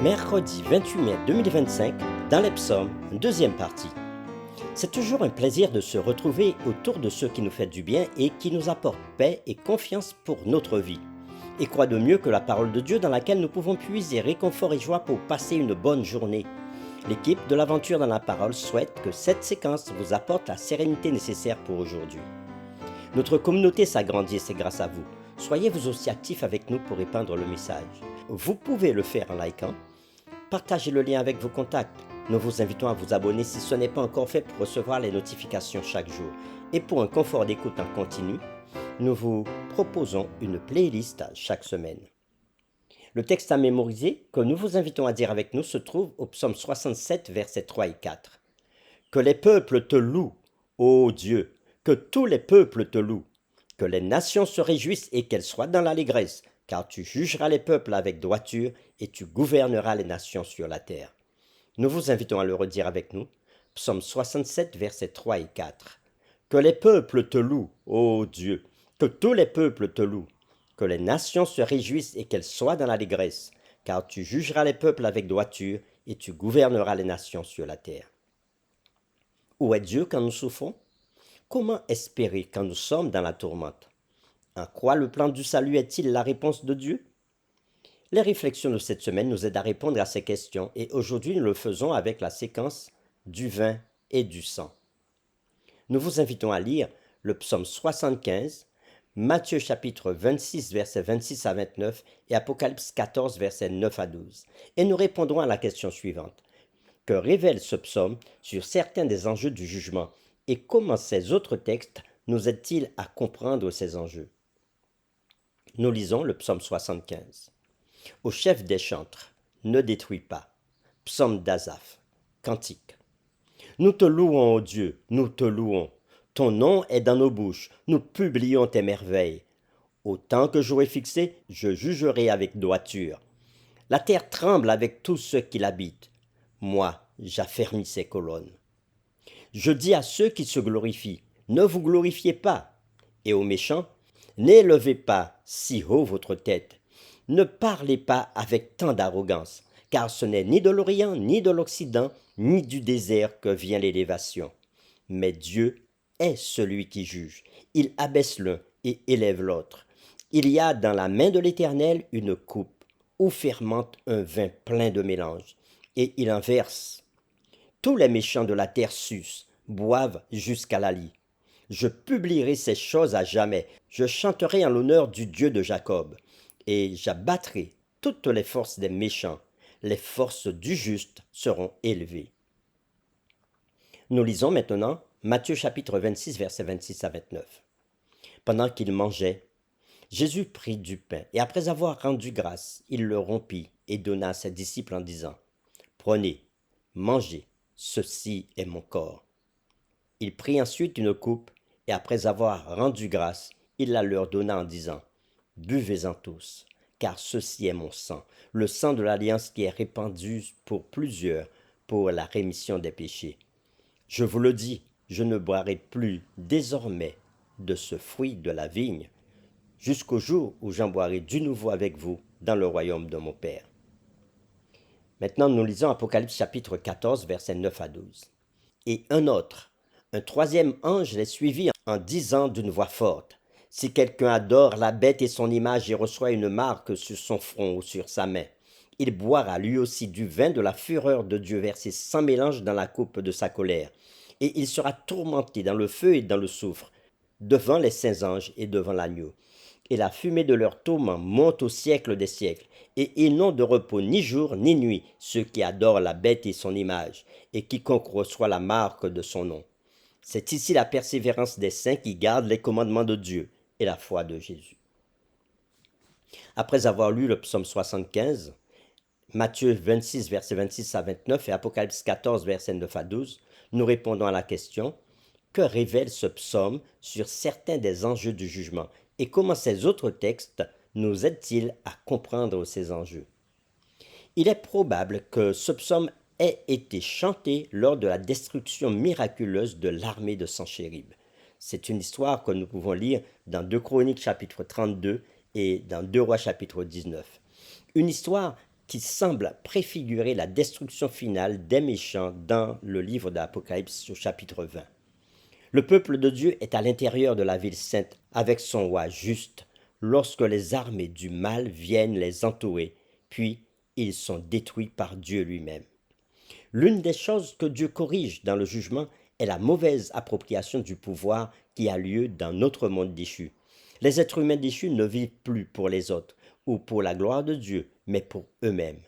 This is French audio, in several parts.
Mercredi 28 mai 2025, dans les psaumes, deuxième partie. C'est toujours un plaisir de se retrouver autour de ceux qui nous font du bien et qui nous apportent paix et confiance pour notre vie. Et quoi de mieux que la parole de Dieu dans laquelle nous pouvons puiser réconfort et joie pour passer une bonne journée. L'équipe de l'aventure dans la parole souhaite que cette séquence vous apporte la sérénité nécessaire pour aujourd'hui. Notre communauté s'agrandit et c'est grâce à vous. Soyez vous aussi actifs avec nous pour répandre le message. Vous pouvez le faire en likant. Partagez le lien avec vos contacts. Nous vous invitons à vous abonner si ce n'est pas encore fait pour recevoir les notifications chaque jour. Et pour un confort d'écoute en continu, nous vous proposons une playlist chaque semaine. Le texte à mémoriser que nous vous invitons à dire avec nous se trouve au psaume 67, versets 3 et 4. Que les peuples te louent, ô Dieu, que tous les peuples te louent, que les nations se réjouissent et qu'elles soient dans l'allégresse, car tu jugeras les peuples avec droiture et tu gouverneras les nations sur la terre. Nous vous invitons à le redire avec nous. Psaume 67, versets 3 et 4. Que les peuples te louent, ô Dieu, que tous les peuples te louent, que les nations se réjouissent et qu'elles soient dans l'allégresse, car tu jugeras les peuples avec droiture et tu gouverneras les nations sur la terre. Où est Dieu quand nous souffrons? Comment espérer quand nous sommes dans la tourmente? En quoi le plan du salut est-il la réponse de Dieu? Les réflexions de cette semaine nous aident à répondre à ces questions et aujourd'hui nous le faisons avec la séquence du vin et du sang. Nous vous invitons à lire le psaume 75, Matthieu chapitre 26 versets 26 à 29 et Apocalypse 14 versets 9 à 12. Et nous répondrons à la question suivante. Que révèle ce psaume sur certains des enjeux du jugement et comment ces autres textes nous aident-ils à comprendre ces enjeux? Nous lisons le psaume 75. Au chef des chantres, ne détruis pas. Psaume d'Asaph, cantique. Nous te louons, ô Dieu, nous te louons. Ton nom est dans nos bouches, nous publions tes merveilles. Au temps que j'aurai fixé, je jugerai avec droiture. La terre tremble avec tous ceux qui l'habitent. Moi, j'affermis ses colonnes. Je dis à ceux qui se glorifient, ne vous glorifiez pas. Et aux méchants, n'élevez pas si haut votre tête. Ne parlez pas avec tant d'arrogance, car ce n'est ni de l'Orient, ni de l'Occident, ni du désert que vient l'élévation. Mais Dieu est celui qui juge. Il abaisse l'un et élève l'autre. Il y a dans la main de l'Éternel une coupe où fermente un vin plein de mélange, et il en verse. Tous les méchants de la terre sucent, boivent jusqu'à la lie. Je publierai ces choses à jamais. Je chanterai en l'honneur du Dieu de Jacob. Et j'abattrai toutes les forces des méchants. Les forces du juste seront élevées. Nous lisons maintenant Matthieu chapitre 26, versets 26 à 29. Pendant qu'ils mangeaient, Jésus prit du pain, et après avoir rendu grâce, il le rompit et donna à ses disciples en disant, « Prenez, mangez, ceci est mon corps. » Il prit ensuite une coupe, et après avoir rendu grâce, il la leur donna en disant, « Buvez-en tous, car ceci est mon sang, le sang de l'alliance qui est répandu pour plusieurs pour la rémission des péchés. Je vous le dis, je ne boirai plus désormais de ce fruit de la vigne, jusqu'au jour où j'en boirai du nouveau avec vous dans le royaume de mon Père. » Maintenant, nous lisons Apocalypse chapitre 14, versets 9 à 12. Et un troisième ange les suivit en disant d'une voix forte, « Si quelqu'un adore la bête et son image et reçoit une marque sur son front ou sur sa main, il boira lui aussi du vin de la fureur de Dieu versé sans mélange dans la coupe de sa colère, et il sera tourmenté dans le feu et dans le soufre, devant les saints anges et devant l'agneau. Et la fumée de leur tourment monte au siècle des siècles, et ils n'ont de repos ni jour ni nuit, ceux qui adorent la bête et son image, et quiconque reçoit la marque de son nom. C'est ici la persévérance des saints qui gardent les commandements de Dieu et la foi de Jésus. » Après avoir lu le psaume 75, Matthieu 26, versets 26 à 29 et Apocalypse 14, versets 9 à 12, nous répondons à la question, que révèle ce psaume sur certains des enjeux du jugement et comment ces autres textes nous aident-ils à comprendre ces enjeux? Il est probable que ce psaume ait été chanté lors de la destruction miraculeuse de l'armée de Sanchérib. C'est une histoire que nous pouvons lire dans 2 Chroniques chapitre 32 et dans 2 Rois chapitre 19. Une histoire qui semble préfigurer la destruction finale des méchants dans le livre d'Apocalypse au chapitre 20. Le peuple de Dieu est à l'intérieur de la ville sainte avec son roi juste lorsque les armées du mal viennent les entourer, puis ils sont détruits par Dieu lui-même. L'une des choses que Dieu corrige dans le jugement est la mauvaise appropriation du pouvoir qui a lieu dans notre monde déchu. Les êtres humains déchus ne vivent plus pour les autres ou pour la gloire de Dieu, mais pour eux-mêmes.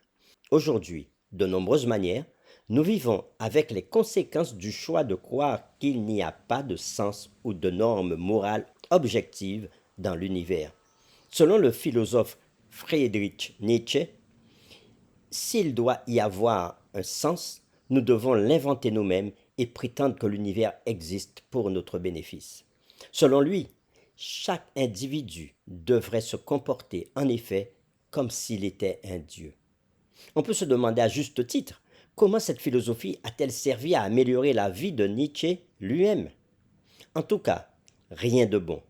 Aujourd'hui, de nombreuses manières, nous vivons avec les conséquences du choix de croire qu'il n'y a pas de sens ou de normes morales objectives dans l'univers. Selon le philosophe Friedrich Nietzsche, s'il doit y avoir un sens, nous devons l'inventer nous-mêmes et prétendre que l'univers existe pour notre bénéfice. Selon lui, chaque individu devrait se comporter en effet comme s'il était un dieu. On peut se demander à juste titre, comment cette philosophie a-t-elle servi à améliorer la vie de Nietzsche lui-même? En tout cas, rien de bon.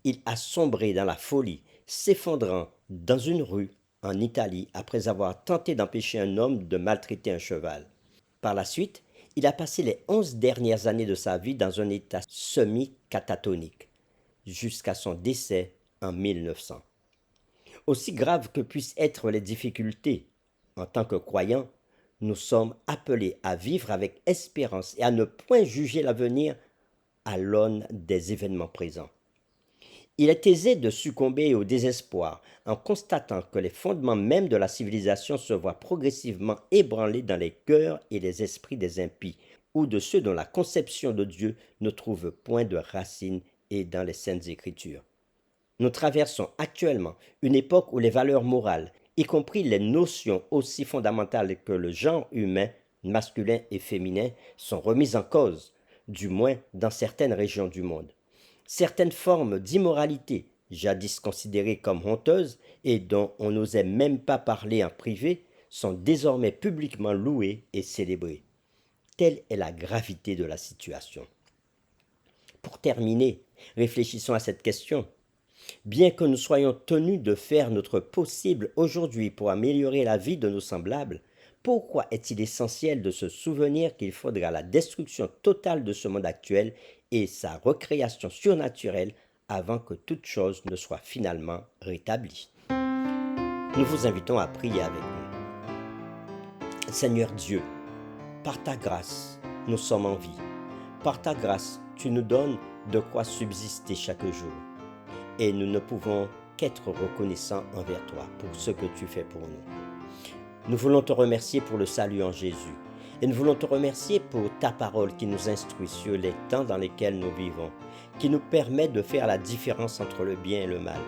Il a sombré dans la folie, s'effondrant dans une rue en Italie après avoir tenté d'empêcher un homme de maltraiter un cheval. Par la suite, il a passé les 11 dernières années de sa vie dans un état semi-catatonique, jusqu'à son décès en 1900. Aussi graves que puissent être les difficultés, en tant que croyants, nous sommes appelés à vivre avec espérance et à ne point juger l'avenir à l'aune des événements présents. Il est aisé de succomber au désespoir en constatant que les fondements mêmes de la civilisation se voient progressivement ébranlés dans les cœurs et les esprits des impies, ou de ceux dont la conception de Dieu ne trouve point de racines et dans les Saintes Écritures. Nous traversons actuellement une époque où les valeurs morales, y compris les notions aussi fondamentales que le genre humain, masculin et féminin, sont remises en cause, du moins dans certaines régions du monde. Certaines formes d'immoralité, jadis considérées comme honteuses et dont on n'osait même pas parler en privé, sont désormais publiquement louées et célébrées. Telle est la gravité de la situation. Pour terminer, réfléchissons à cette question. Bien que nous soyons tenus de faire notre possible aujourd'hui pour améliorer la vie de nos semblables, pourquoi est-il essentiel de se souvenir qu'il faudra la destruction totale de ce monde actuel et sa recréation surnaturelle avant que toute chose ne soit finalement rétablie? Nous vous invitons à prier avec nous. Seigneur Dieu, par ta grâce, nous sommes en vie. Par ta grâce, tu nous donnes de quoi subsister chaque jour. Et nous ne pouvons qu'être reconnaissants envers toi pour ce que tu fais pour nous. Nous voulons te remercier pour le salut en Jésus. Et nous voulons te remercier pour ta parole qui nous instruit sur les temps dans lesquels nous vivons, qui nous permet de faire la différence entre le bien et le mal.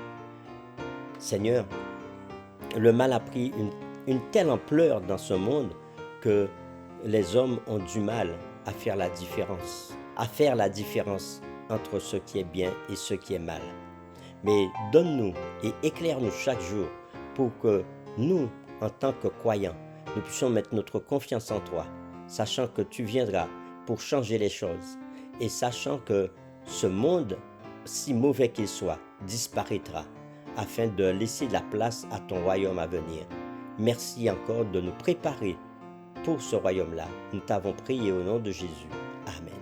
Seigneur, le mal a pris une telle ampleur dans ce monde que les hommes ont du mal à faire la différence entre ce qui est bien et ce qui est mal. Mais donne-nous et éclaire-nous chaque jour pour que nous, en tant que croyants, nous puissions mettre notre confiance en toi, sachant que tu viendras pour changer les choses et sachant que ce monde, si mauvais qu'il soit, disparaîtra afin de laisser de la place à ton royaume à venir. Merci encore de nous préparer pour ce royaume-là. Nous t'avons prié au nom de Jésus. Amen.